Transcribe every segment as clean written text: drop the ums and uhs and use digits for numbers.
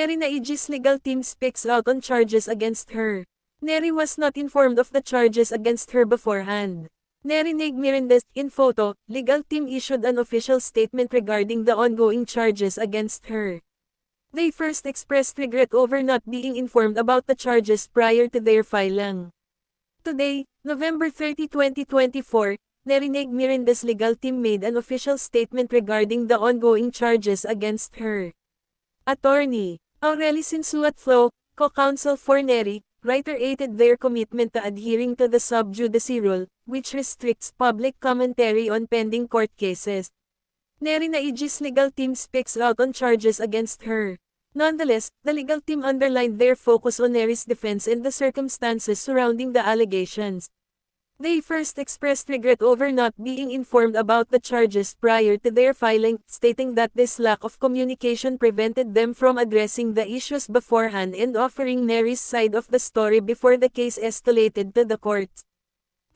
Neri Naig's legal team speaks out on charges against her. Neri was not informed of the charges against her beforehand. Neri Naig Miranda's in photo, legal team issued an official statement regarding the ongoing charges against her. They first expressed regret over not being informed about the charges prior to their filing. Today, November 30, 2024, Neri Naig Miranda's legal team made an official statement regarding the ongoing charges against her. Attorney Aureli Sinsuat-Flo, co-counsel for Neri, reiterated their commitment to adhering to the sub judice rule, which restricts public commentary on pending court cases. Neri Naig's legal team speaks out on charges against her. Nonetheless, the legal team underlined their focus on Neri's defense and the circumstances surrounding the allegations. They first expressed regret over not being informed about the charges prior to their filing, stating that this lack of communication prevented them from addressing the issues beforehand and offering Neri's side of the story before the case escalated to the courts.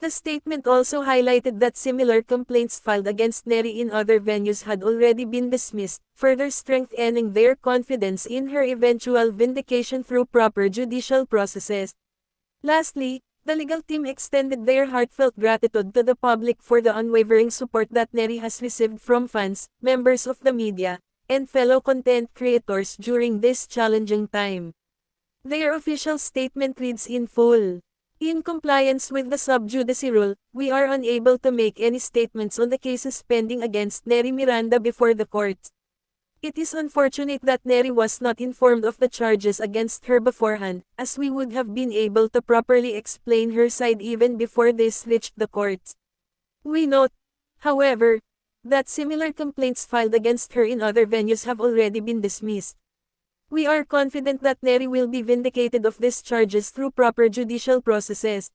The statement also highlighted that similar complaints filed against Neri in other venues had already been dismissed, further strengthening their confidence in her eventual vindication through proper judicial processes. Lastly, the legal team extended their heartfelt gratitude to the public for the unwavering support that Neri has received from fans, members of the media, and fellow content creators during this challenging time. Their official statement reads in full. In compliance with the sub judice rule, we are unable to make any statements on the cases pending against Neri Miranda before the courts. It is unfortunate that Neri was not informed of the charges against her beforehand, as we would have been able to properly explain her side even before this reached the courts. We note, however, that similar complaints filed against her in other venues have already been dismissed. We are confident that Neri will be vindicated of these charges through proper judicial processes.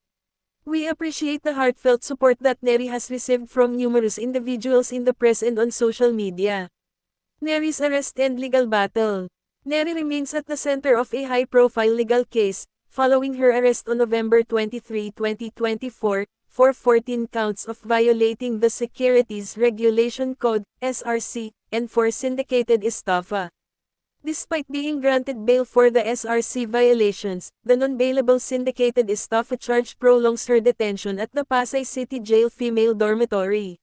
We appreciate the heartfelt support that Neri has received from numerous individuals in the press and on social media. Neri's arrest and legal battle. Neri remains at the center of a high-profile legal case, following her arrest on November 23, 2024, for 14 counts of violating the Securities Regulation Code, SRC, and for syndicated estafa. Despite being granted bail for the SRC violations, the non-bailable syndicated estafa charge prolongs her detention at the Pasay City Jail female dormitory.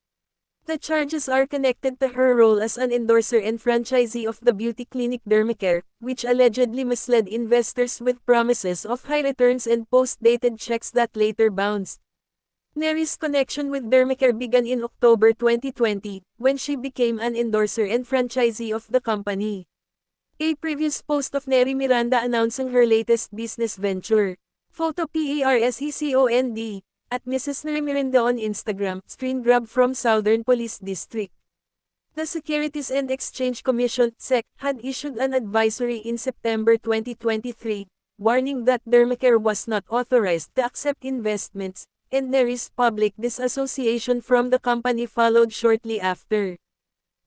The charges are connected to her role as an endorser and franchisee of the beauty clinic Dermacare, which allegedly misled investors with promises of high returns and post-dated checks that later bounced. Neri's connection with Dermacare began in October 2020, when she became an endorser and franchisee of the company. A previous post of Neri Miranda announcing her latest business venture. Photo PERSECOND. At Mrs. Neri Miranda on Instagram, screen grab from Southern Police District. The Securities and Exchange Commission, SEC, had issued an advisory in September 2023, warning that Dermacare was not authorized to accept investments, and Neri's public disassociation from the company followed shortly after.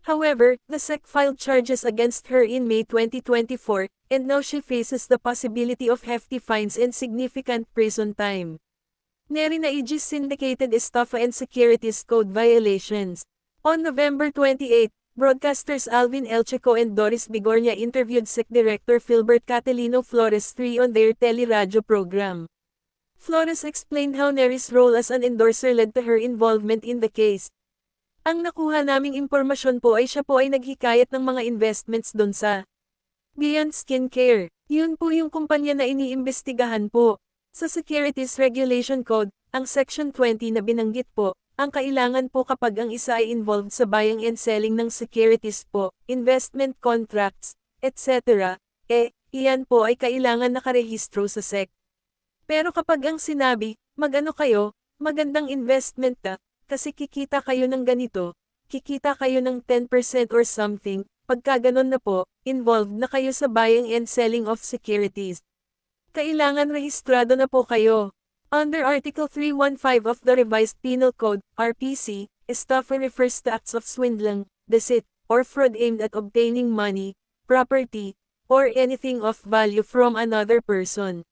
However, the SEC filed charges against her in May 2024, and now she faces the possibility of hefty fines and significant prison time. Neri Naig's syndicated estafa and securities code violations. On November 28, broadcasters Alvin Elcheco and Doris Bigornia interviewed SEC Director Philbert Catalino Flores III on their teleradyo program. Flores explained how Neri's role as an endorser led to her involvement in the case. Ang nakuha naming impormasyon po ay siya po ay naghikayat ng mga investments doon sa Beyond Skincare. Yun po yung kumpanya na iniimbestigahan po. Sa Securities Regulation Code, ang Section 20 na binanggit po, ang kailangan po kapag ang isa ay involved sa buying and selling ng securities po, investment contracts, etc., iyan po ay kailangan nakarehistro sa SEC. Pero kapag ang sinabi, mag-ano kayo, magandang investment kasi kikita kayo ng ganito, kikita kayo ng 10% or something, pagka ganon na po, involved na kayo sa buying and selling of securities. Kailangan rehistrado na po kayo. Under Article 315 of the Revised Penal Code, RPC, estafa refers to acts of swindling, deceit, or fraud aimed at obtaining money, property, or anything of value from another person.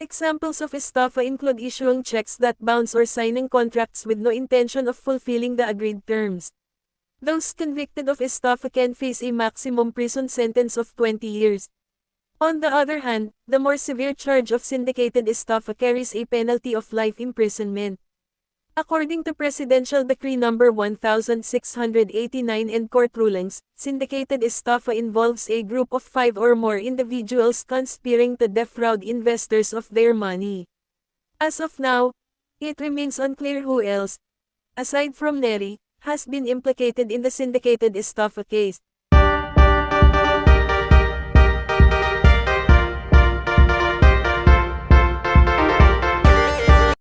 Examples of estafa include issuing checks that bounce or signing contracts with no intention of fulfilling the agreed terms. Those convicted of estafa can face a maximum prison sentence of 20 years. On the other hand, the more severe charge of syndicated estafa carries a penalty of life imprisonment. According to Presidential Decree No. 1689 and court rulings, syndicated estafa involves a group of 5 or more individuals conspiring to defraud investors of their money. As of now, it remains unclear who else, aside from Neri, has been implicated in the syndicated estafa case.